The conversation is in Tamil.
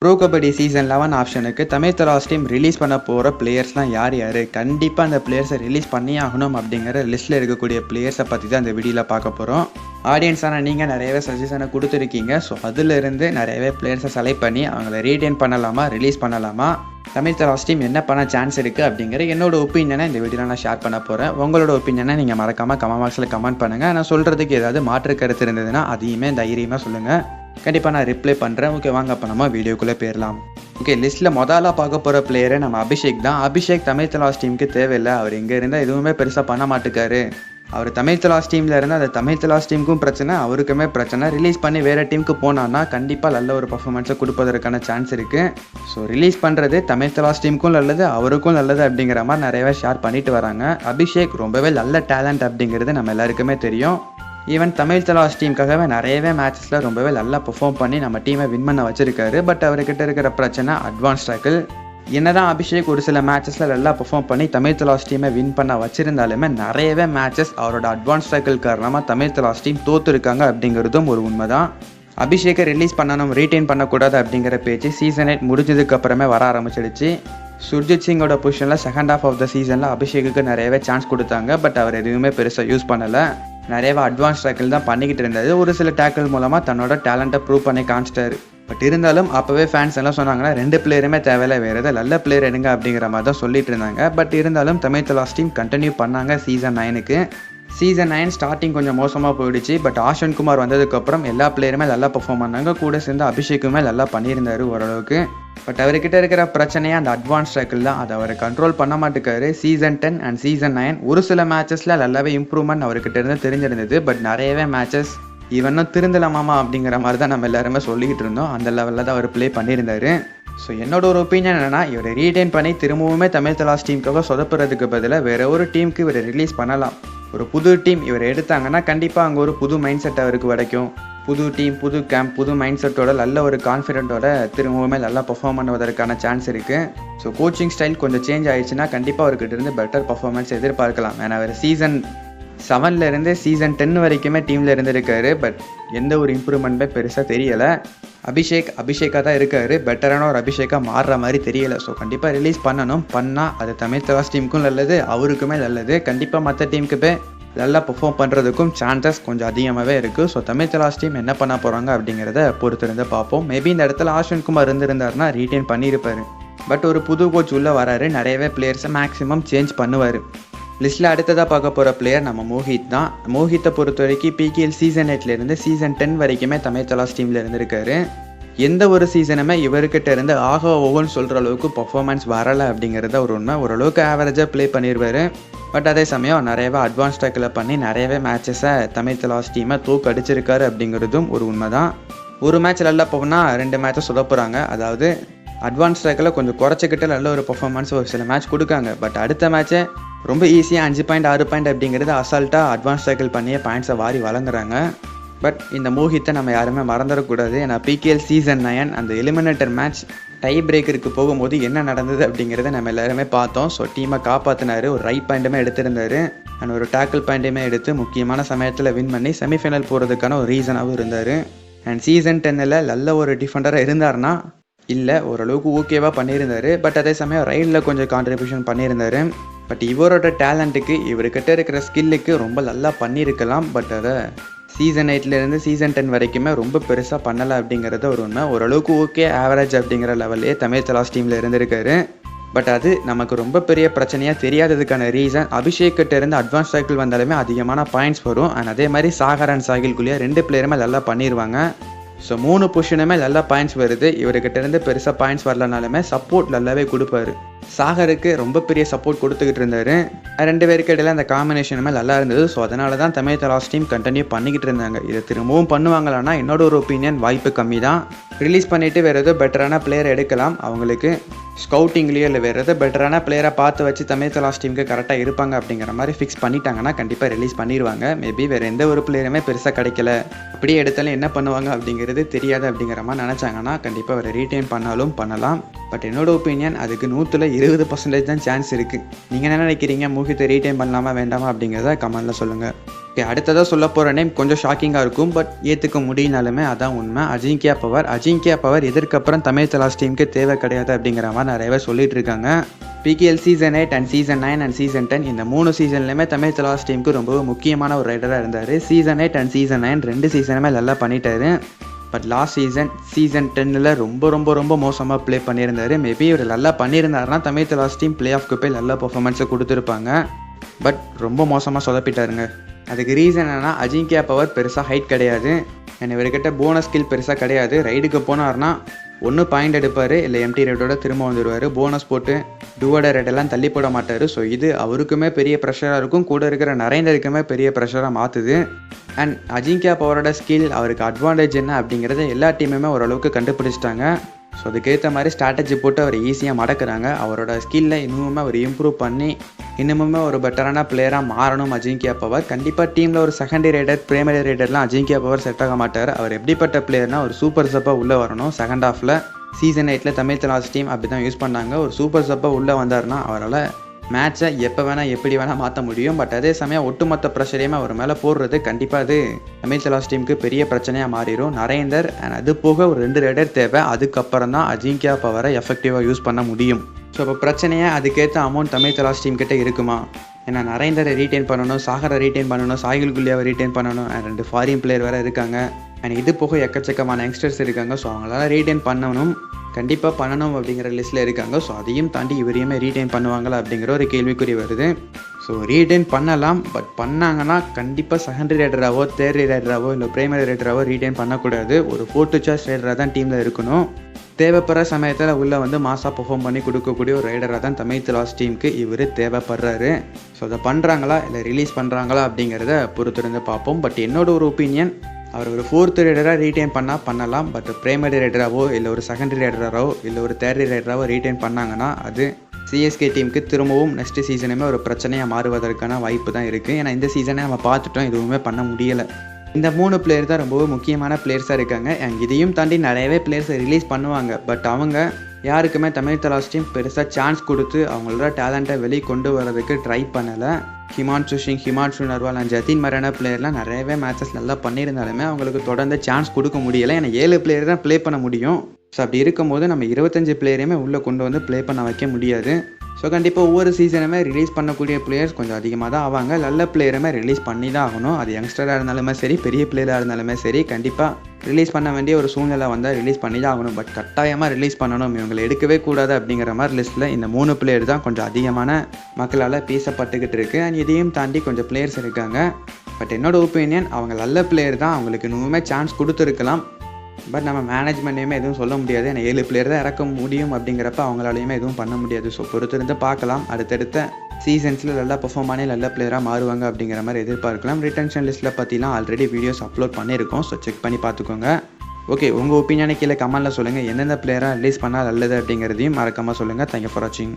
ப்ரோ கபடி சீசன் 11 ஆப்ஷனுக்கு தமிழ் தலாஸ் டீம் ரிலீஸ் பண்ண போகிற பிளேயர்ஸ்லாம் யார் யார், கண்டிப்பாக அந்த பிளேயர்ஸை ரிலீஸ் பண்ணியே ஆகணும் அப்படிங்கிற லிஸ்ட்டில் இருக்கக்கூடிய பிளேயர்ஸை பற்றி தான் இந்த வீடியோவில் பார்க்க போகிறோம். ஆடியன்ஸான நீங்கள் நிறையவே சஜஷனை கொடுத்துருக்கீங்க. ஸோ அதிலிருந்து நிறையவே பிளேயர்ஸை செலக்ட் பண்ணி அவங்கள ரீடைன் பண்ணலாமா, ரிலீஸ் பண்ணலாமா, தமிழ் தலாஸ் டீம் என்ன பண்ண சான்ஸ் இருக்குது அப்படிங்கிற என்னோட ஒப்பீனியனை இந்த வீடியோவில் நான் ஷேர் பண்ண போகிறேன். உங்களோட ஒப்பீனியனை நீங்கள் மறக்காமல் கமெண்ட் பாக்ஸில் கமெண்ட் பண்ணுங்கள். நான் சொல்கிறதுக்கு ஏதாவது மாற்று கருத்து இருந்ததுன்னா அதையுமே தைரியமாக சொல்லுங்கள், கண்டிப்பாக நான் ரிப்ளை பண்ணுறேன். ஓகே, வாங்க அப்போ நம்ம வீடியோக்குள்ளே போயிடலாம். ஓகே, லிஸ்ட்டில் முதல்ல பார்க்க போகிற பிளேயரு நம்ம அபிஷேக் தான். அபிஷேக் தமிழ் தலாஸ் டீமுக்கு தேவையில்லை. அவர் இங்கே இருந்தால் எதுவுமே பெருசாக பண்ண மாட்டேக்காரு. அவர் தமிழ் தலாஸ் டீமில் இருந்தால் அது தமிழ் தலாஸ் டீமுக்கும் பிரச்சனை, அவருக்குமே பிரச்சனை. ரிலீஸ் பண்ணி வேறு டீமுக்கு போனான்னா கண்டிப்பாக நல்ல ஒரு பர்ஃபார்மன்ஸை கொடுப்பதற்கான சான்ஸ் இருக்குது. ஸோ ரிலீஸ் பண்ணுறது தமிழ் தலாஸ் டீமுக்கும் நல்லது, அவருக்கும் நல்லது அப்படிங்கிற மாதிரி நிறையவே ஷேர் பண்ணிட்டு வராங்க. அபிஷேக் ரொம்பவே நல்ல டேலண்ட் அப்படிங்கிறது நம்ம எல்லாருக்குமே தெரியும். ஈவன் தமிழ் தலாஸ் டீமுக்காகவே நிறையவே மேட்சஸில் ரொம்பவே நல்லா பெர்ஃபார்ம் பண்ணி நம்ம டீமை வின் பண்ண வச்சிருக்காரு. பட் அவர்கிட்ட இருக்கிற பிரச்சனை அட்வான்ஸ் டேக்கிள். என்னதான் அபிஷேக் ஒரு சில மேட்சஸில் நல்லா பெர்ஃபார்ம் பண்ணி தமிழ் தலாஸ் டீமை வின் பண்ண வச்சிருந்தாலுமே நிறையவே மேட்சஸ் அவரோட அட்வான்ஸ் டேக்கிள் காரணமாக தமிழ் தலாஸ் டீம் தோற்றுருக்காங்க அப்படிங்கிறதும் ஒரு உண்மை தான். அபிஷேக்கை ரிலீஸ் பண்ணணும், ரீட்டைன் பண்ணக்கூடாது அப்படிங்கிற பேச்சு சீசன் 8 முடிஞ்சதுக்கு அப்புறமே வர ஆரம்பிச்சிடுச்சு. சுர்ஜித் சிங்கோட பொசிஷனில் செகண்ட் ஹாஃப் ஆஃப் த சீசனில் அபிஷேக்கு நிறையவே சான்ஸ் கொடுத்தாங்க. பட் அவர் எதுவுமே பெருசாக யூஸ் பண்ணலை. நிறையவே அட்வான்ஸ் டேக்கிள் தான் பண்ணிக்கிட்டு இருந்தார். ஒரு சில டேக்கிள் மூலமாக தன்னோட டேலண்ட்டை ப்ரூவ் பண்ணி காமிச்சிட்டாரு. பட் இருந்தாலும் அப்போவே ஃபேன்ஸ் எல்லாம் சொன்னாங்கன்னா 2 பிளேயருமே தேவையில்லை, வேறு எதாவது நல்ல பிளேயர் எடுங்க அப்படிங்கிற மாதிரி தான் சொல்லிட்டு இருந்தாங்க. பட் இருந்தாலும் தமிழ் தலாஸ் டீம் கண்டினியூ பண்ணாங்க சீசன் 9க்கு. சீசன் 9 ஸ்டார்டிங் கொஞ்சம் மோசமாக போயிடுச்சு. பட் ஆஷன் குமார் வந்ததுக்கப்புறம் எல்லா பிளேயருமே நல்லா பெர்ஃபார்ம் பண்ணாங்க. கூட சேர்ந்து அபிஷேக்குமே நல்லா பண்ணியிருந்தார் ஓரளவுக்கு. பட் அவர்கிட்ட இருக்கிற பிரச்சனையே அந்த அட்வான்ஸ் டேக்கிள் தான். அதை அவர் கண்ட்ரோல் பண்ண மாட்டேக்காரு. சீசன் 10 அண்ட் சீசன் 9 ஒரு சில மேட்சஸில் நல்லாவே இம்ப்ரூவ்மெண்ட் அவர்கிட்ட இருந்து தெரிஞ்சிருந்தது. பட் நிறையவே மேட்சஸ் இவனும் திருந்தலாமாமா அப்படிங்கிற மாதிரி தான் நம்ம எல்லாருமே சொல்லிக்கிட்டு இருந்தோம். அந்த லெவலில் தான் அவர் ப்ளே பண்ணியிருந்தார். ஸோ என்னோட ஒரு ஒப்பீனியன் என்னன்னா, இவரை ரீடைன் பண்ணி திரும்பவுமே தமிழ் தலாஸ் டீமுக்காக சொதப்புறதுக்கு பதிலாக வேற ஒரு டீமுக்கு இவரை ரிலீஸ் பண்ணலாம். ஒரு புது டீம் இவர் எடுத்தாங்கன்னா கண்டிப்பாக அங்கே ஒரு புது மைண்ட் செட் அவருக்கு கிடைக்கும். புது டீம், புது கேம்ப், புது மைண்ட் செட்டோட நல்ல ஒரு கான்ஃபிடென்ட்டோட திரும்பவுமே நல்லா பெர்ஃபார்ம் பண்ணுவதற்கான சான்ஸ் இருக்குது. ஸோ கோச்சிங் ஸ்டைல் கொஞ்சம் சேஞ்ச் ஆயிடுச்சுன்னா கண்டிப்பாக அவர்கிட்ட இருந்து பெட்டர் பர்ஃபார்மன்ஸ் எதிர்பார்க்கலாம். ஏன்னா அவர் சீசன் 7லேருந்து சீசன் 10 வரைக்குமே டீமில் இருந்திருக்காரு. பட் எந்த ஒரு இம்ப்ரூவ்மெண்ட்டுமே பெருசாக தெரியலை. அபிஷேக்காக தான் இருக்காரு. பெட்டரான ஒரு அபிஷேக்காக மாறுற மாதிரி தெரியலை. ஸோ கண்டிப்பாக ரிலீஸ் பண்ணால் அது தமிழ் தலாஸ் டீமுக்கும் நல்லது, அவருக்குமே நல்லது. கண்டிப்பாக மற்ற டீமுக்கு போய் நல்லா பெர்ஃபார்ம் பண்ணுறதுக்கும் சான்சஸ் கொஞ்சம் அதிகமாகவே இருக்குது. ஸோ தமிழ் தலாஸ் டீம் என்ன பண்ண போகிறாங்க அப்படிங்கிறத பொறுத்திருந்து பார்ப்போம். மேபி இந்த இடத்துல ஆஷன் குமார் இருந்திருந்தாருன்னா ரீட்டைன் பண்ணியிருப்பார். பட் ஒரு புது கோச் உள்ளே வராரு, நிறையவே பிளேயர்ஸை மேக்ஸிமம் சேஞ்ச் பண்ணுவார். லிஸ்ட்டில் அடுத்ததாக பார்க்க போகிற பிளேயர் நம்ம மோஹித் தான். மோஹித்தை பொறுத்த வரைக்கும் PKL சீசன் 8லேருந்து சீசன் 10 வரைக்குமே தமிழ் தலாஸ் டீமில் இருந்திருக்காரு. எந்த ஒரு சீசனுமே இவர்கிட்ட இருந்து ஓகோன்னு சொல்கிற அளவுக்கு பர்ஃபார்மன்ஸ் வரலை அப்படிங்கிறத ஒரு உண்மை. ஓரளவுக்கு ஆவரேஜாக ப்ளே பண்ணிடுவார். பட் அதே சமயம் நிறையவே அட்வான்ஸ் டேக்கில் பண்ணி நிறையவே மேட்சஸை தமிழ் தலாஸ் டீமை தோக்கடிச்சிருக்காரு அப்படிங்கிறதும் ஒரு உண்மை தான். ஒரு மேட்ச் நல்லா போனால் 2 மேட்சை சொதப்புறாங்க. அதாவது அட்வான்ஸ் டேக்கில் கொஞ்சம் குறைச்சிக்கிட்டு நல்ல ஒரு பர்ஃபார்மன்ஸ் ஒரு சில மேட்ச் கொடுக்காங்க. பட் அடுத்த மேட்ச்சை ரொம்ப ஈஸியாக 5 பாயிண்ட் 6 பாயிண்ட் அப்படிங்கிறது அசால்ட்டாக அட்வான்ஸ் டேக்கிள் பண்ணியே பாயிண்ட்ஸை வாரி வழங்குறாங்க. பட் இந்த மோஹித்தை நம்ம யாருமே மறந்துடக்கூடாது. ஏன்னா PKL சீசன் 9 அந்த எலிமினேட்டர் மேட்ச் டை பிரேக்கருக்கு போகும்போது என்ன நடந்தது அப்படிங்கிறத நம்ம எல்லாருமே பார்த்தோம். ஸோ டீமை காப்பாற்றினார். ஒரு ரைட் பாயிண்ட்டுமே எடுத்திருந்தார் அண்ட் ஒரு டேக்கிள் பாயிண்ட்டுமே எடுத்து முக்கியமான சமயத்தில் வின் பண்ணி செமிஃபைனல் போகிறதுக்கான ஒரு ரீசனாகவும் இருந்தார். அண்ட் சீசன் 10ல் நல்ல ஒரு டிஃபெண்டராக இருந்தார்னா இல்லை, ஓரளவுக்கு ஓகேவாக பண்ணியிருந்தார். பட் அதே சமயம் ரைடில் கொஞ்சம் கான்ட்ரிபியூஷன் பண்ணியிருந்தார். பட் இவரோட டேலண்ட்டுக்கு, இவர்கிட்ட இருக்கிற ஸ்கில்லுக்கு ரொம்ப நல்லா பண்ணியிருக்கலாம். பட் அதை சீசன் 8லேருந்து சீசன் 10 வரைக்குமே ரொம்ப பெருசாக பண்ணலை அப்படிங்கிறத ஒரு உண்மை. ஓரளவுக்கு ஓகே ஆவரேஜ் அப்படிங்கிற லெவல்லே தமிழ் தலாஸ் டீமில் இருந்திருக்காரு. பட் அது நமக்கு ரொம்ப பெரிய பிரச்சனையாக தெரியாததுக்கான ரீசன், அபிஷேக்கிட்ட இருந்து அட்வான்ஸ் சைக்கிள் வந்தாலுமே அதிகமான பாயிண்ட்ஸ் வரும். அண்ட் அதே மாதிரி சாகர் அண்ட் சாகில்குள்ளேயே 2 பிளேயருமே நல்லா பண்ணிடுவாங்க. ஸோ 3 பொசிஷனுமே நல்லா பாயிண்ட்ஸ் வருது. இவர்கிட்ட இருந்து பெருசாக பாயிண்ட்ஸ் வரலனாலுமே சப்போர்ட் நல்லாவே கொடுப்பாரு. சாகருக்கு ரொம்ப பெரிய சப்போர்ட் கொடுத்துக்கிட்டு இருந்தார். 2 பேருக்கு இடையில அந்த காம்பினேஷனுமே நல்லா இருந்தது. ஸோ அதனால தான் தமிழ் தலாஸ் டீம் கண்டினியூ பண்ணிக்கிட்டு இருந்தாங்க. இதை திரும்பவும் பண்ணுவாங்களான்னா என்னோட ஒரு ஒப்பீனியன் வாய்ப்பு கம்மி தான். ரிலீஸ் பண்ணிவிட்டு வேறு ஏதோ பெட்டரான பிளேயர் எடுக்கலாம். அவங்களுக்கு ஸ்கவுட்டிங்லேயோ இல்லை வேறு ஏதோ பெட்டரான பிளேயரை பார்த்து வச்சு தமிழ் தலாஸ் டீமுக்கு கரெக்டாக இருப்பாங்க அப்படிங்கிற மாதிரி ஃபிக்ஸ் பண்ணிட்டாங்கன்னா கண்டிப்பாக ரிலீஸ் பண்ணிடுவாங்க. மேபி வேறு எந்த ஒரு பிளேயருமே பெருசாக கிடைக்கல, அப்படியே எடுத்தாலும் என்ன பண்ணுவாங்க அப்படிங்கிறது தெரியாது அப்படிங்கிற மாதிரி நினச்சாங்கன்னா கண்டிப்பாக அவரை ரீட்டைன் பண்ணாலும் பண்ணலாம். பட் என்னோட ஒப்பீனியன் அதுக்கு 120% தான் சான்ஸ் இருக்குது. நீங்கள் என்ன நினைக்கிறீங்க? மோஹித்தை ரீட்டைன் பண்ணலாமா வேண்டாமா அப்படிங்கிறத கமெண்ட்டில் சொல்லுங்கள். ஓகே, அடுத்ததாக சொல்ல போகிற நேம் கொஞ்சம் ஷாக்கிங்காக இருக்கும், பட் ஏற்றுக்க முடியினாலுமே அதான் உண்மை. அஜிங்கியா பவர் இதற்கப்புறம் தமிழ் தலாஸ் டீமுக்கு தேவை கிடையாது அப்படிங்கிற மாதிரி நிறைய பேர் சொல்லிட்டு இருக்காங்க. PKL season 8 and season 9 and season 10 இந்த 3 சீசன்லையுமே தமிழ் தலாஸ் டீமுக்கு ரொம்ப முக்கியமான ஒரு ரைடராக இருந்தார். சீசன் 8 அண்ட் சீசன் 9 2 சீசனுமே நல்லா பண்ணிட்டாரு. பட் லாஸ்ட் சீசன் 10ல் ரொம்ப ரொம்ப ரொம்ப மோசமாக ப்ளே பண்ணியிருந்தார். மேபி இவர் நல்லா பண்ணியிருந்தாருன்னா தமிழ் தலாஸ் டீம் பிளே ஆஃப்க்கு போய் நல்ல பர்ஃபார்மன்ஸை கொடுத்துருப்பாங்க. பட் ரொம்ப மோசமாக சொதப்பிட்டாருங்க. அதுக்கு ரீசன் என்னன்னா, அஜிங்கியா பவர் பெருசாக ஹைட் கிடையாது, இவர்கிட்ட போனஸ் ஸ்கில் பெருசாக கிடையாது. ரைடுக்கு போனார்னா ஒன்று பாயிண்ட் எடுப்பார், இல்லை எம்டி ரைடோட திரும்ப வந்துடுவார். போனஸ் போட்டு டூவோட ரைடெல்லாம் தள்ளி போட மாட்டார். ஸோ இது அவருக்குமே பெரிய ப்ரெஷராக இருக்கும், கூட இருக்கிற நரேந்தருக்குமே பெரிய ப்ரெஷராக மாற்றுது. அண்ட் அஜிங்கியா பவரோட ஸ்கில், அவருக்கு அட்வான்டேஜ் என்ன அப்படிங்கிறத எல்லா டீமுமே ஓரளவுக்கு கண்டுபிடிச்சிட்டாங்க. ஸோ அதுக்கேற்ற மாதிரி ஸ்ட்ராட்டஜி போட்டு அவர் ஈஸியாக மடக்கிறாங்க. அவரோட ஸ்கில்லை இன்னுமே அவர் இம்ப்ரூவ் பண்ணி இன்னுமே ஒரு பெட்டரான பிளேயராக மாறணும் அஜிங்கியா பவர். கண்டிப்பாக டீமில் ஒரு செகண்டரி ரைடர், பிரைமரி ரைடர்லாம் அஜிங்கியா பவர் செட் ஆக மாட்டார். அவர் எப்படிப்பட்ட பிளேயர்னா ஒரு சூப்பர் சப்பாக உள்ளே வரணும். செகண்ட் ஹாஃபில் சீசன் 8 தமிழ் தலாஸ் டீம் அப்படி தான் யூஸ் பண்ணாங்க. ஒரு சூப்பர் சப்பாக உள்ளே வந்தார்னா அவரால் மேட்சை எப்போ வேணால் எப்படி வேணால் மாற்ற முடியும். பட் அதே சமயம் ஒட்டுமொத்த ப்ரெஷரையுமே அவர் மேலே போடுறது கண்டிப்பாக அது தமிழ் தலாஸ் டீமுக்கு பெரிய பிரச்சனையாக மாறிடும். நரேந்தர் அண்ட் அது போக ஒரு 2 ரைடர் தேவை. அதுக்கப்புறம் தான் அஜிங்கியா பவரை எஃபெக்டிவாக யூஸ் பண்ண முடியும். ஸோ இப்போ பிரச்சனையாக அதுக்கேற்ற அமௌண்ட் தமிழ் தலாஸ் டீம் கிட்டே இருக்குமா? ஏன்னா நரேந்தரை ரீட்டைன் பண்ணணும், சாகரை ரீட்டைன் பண்ணணும், சாகில் குல்லியாவை ரீட்டைன் பண்ணணும், அண்ட் 2 ஃபாரின் பிளேயர் வேறு இருக்காங்க. அண்ட் இது போக எக்கச்சக்கமான யங்ஸ்டர்ஸ் இருக்காங்க. ஸோ அவங்களால ரீட்டைன் பண்ணணும், கண்டிப்பாக பண்ணணும் அப்படிங்கிற லிஸ்ட்டில் இருக்காங்க. ஸோ அதையும் தாண்டி இவரையுமே ரீட்டைன் பண்ணுவாங்களா அப்படிங்கிற ஒரு கேள்விக்குறி வருது. ஸோ ரீட்டைன் பண்ணலாம், பட் பண்ணாங்கன்னா கண்டிப்பாக செகண்டரி ரைடராகவோ தேர்ட் ரைடராகவோ இல்லை பிரைமரி ரைடராகவோ ரீட்டைன் பண்ணக்கூடாது. ஒரு 4th சாய்ஸ் ரைடராக தான் டீமில் இருக்கணும். தேவைப்படுற சமயத்தில் உள்ளே வந்து மாசாக பெர்ஃபார்ம் பண்ணி கொடுக்கக்கூடிய ஒரு ரைடராக தான் தமிழ் தலாஸ் டீமுக்கு இவர் தேவைப்படுறாரு. ஸோ அதை பண்ணுறாங்களா இல்லை ரிலீஸ் பண்ணுறாங்களா அப்படிங்கிறத பொறுத்திருந்து பார்ப்போம். பட் என்னோட ஒரு ஒப்பீனியன், அவர் ஒரு 4th ரைடராக ரீட்டைன் பண்ணலாம். பட் பிரைமரி ரைடராகவோ இல்லை ஒரு செகண்டரி ரைடராகவோ இல்லை ஒரு தேர்ட் ரைடராகவோ ரீட்டைன் பண்ணாங்கன்னா அது சிஎஸ்கே டீமுக்கு திரும்பவும் நெக்ஸ்ட் சீசனுமே ஒரு பிரச்சனையாக மாறுவதற்கான வாய்ப்பு தான் இருக்குது. ஏன்னா இந்த சீசனை நம்ம பார்த்துட்டோம், எதுவுமே பண்ண முடியலை. இந்த 3 பிளேயர் தான் ரொம்பவே முக்கியமான பிளேயர்ஸாக இருக்காங்க. இதையும் தாண்டி நிறையவே பிளேயர்ஸை ரிலீஸ் பண்ணுவாங்க. பட் அவங்க யாருக்குமே தமிழ் தலாஸ் டீம் பெருசாக சான்ஸ் கொடுத்து அவங்களோட டேலண்ட்டை வெளியே கொண்டு வரதுக்கு ட்ரை பண்ணலை. ஹிமான்ஷு சிங், ஹிமான்ஷு நர்வால் அண்ட் ஜதின் மாதிரியான பிளேயர்லாம் நிறையவே மேட்சஸ் நல்லா பண்ணியிருந்தாலுமே அவங்களுக்கு தொடர்ந்து சான்ஸ் கொடுக்க முடியலை. ஏன்னா 7 பிளேயர் தான் ப்ளே பண்ண முடியும். ஸோ அப்படி இருக்கும்போது நம்ம 25 பிளேயரையுமே உள்ளே கொண்டு வந்து ப்ளே பண்ண வைக்க முடியாது. ஸோ கண்டிப்பாக ஒவ்வொரு சீசனுமே ரிலீஸ் பண்ணக்கூடிய பிளேயர்ஸ் கொஞ்சம் அதிகமாக தான் ஆவாங்க. நல்ல பிளேயருமே ரிலீஸ் பண்ணி தான் ஆகணும். அது யங்ஸ்டராக இருந்தாலுமே சரி, பெரிய பிளேயராக இருந்தாலுமே சரி, கண்டிப்பாக ரிலீஸ் பண்ண வேண்டிய ஒரு சூழ்நிலை வந்தால் ரிலீஸ் பண்ணி தான் ஆகணும். பட் கட்டாயமாக ரிலீஸ் பண்ணணும், இவங்களை எடுக்கவே கூடாது அப்படிங்கிற மாதிரி லிஸ்ட்டில் இந்த 3 பிளேயர் தான் கொஞ்சம் அதிகமான மக்களால் பேசப்பட்டுக்கிட்டு இருக்குது. அண்ட் இதையும் தாண்டி கொஞ்சம் பிளேயர்ஸ் இருக்காங்க. பட் என்னோட ஒப்பீனியன், அவங்க நல்ல பிளேயர் தான், அவங்களுக்கு இன்னுமே சான்ஸ் கொடுத்துருக்கலாம். பட் நம்ம மேனேஜ்மெண்ட்டையுமே எதுவும் சொல்ல முடியாது. ஏன்னா 7 பிளேயர் தான் இறக்க முடியும் அப்படிங்கிறப்ப அவங்களாலையுமே எதுவும் பண்ண முடியாது. ஸோ பொறுத்திருந்து பார்க்கலாம். அடுத்தடுத்த சீசன்ஸில் நல்லா பெர்ஃபார்ம் பண்ணி நல்ல பிளேயராக மாறுவாங்க அப்படிங்கிற மாதிரி எதிர்பார்க்கலாம். ரிட்டன்ஷன் லிஸ்ட்டில் பற்றிலாம் ஆல்ரெடி வீடியோஸ் அப்லோட் பண்ணியிருக்கோம். ஸோ செக் பண்ணி பார்த்துக்கோங்க. ஓகே, உங்கள் ஒப்பீனியனை கீழே கமெண்ட்டில் சொல்லுங்கள். எந்தெந்த பிளேயராக ரிலீஸ் பண்ணால் நல்லது அப்படிங்கிறதையும் மறக்காமல் சொல்லுங்கள். தேங்க்யூ ஃபார் வாட்சிங்.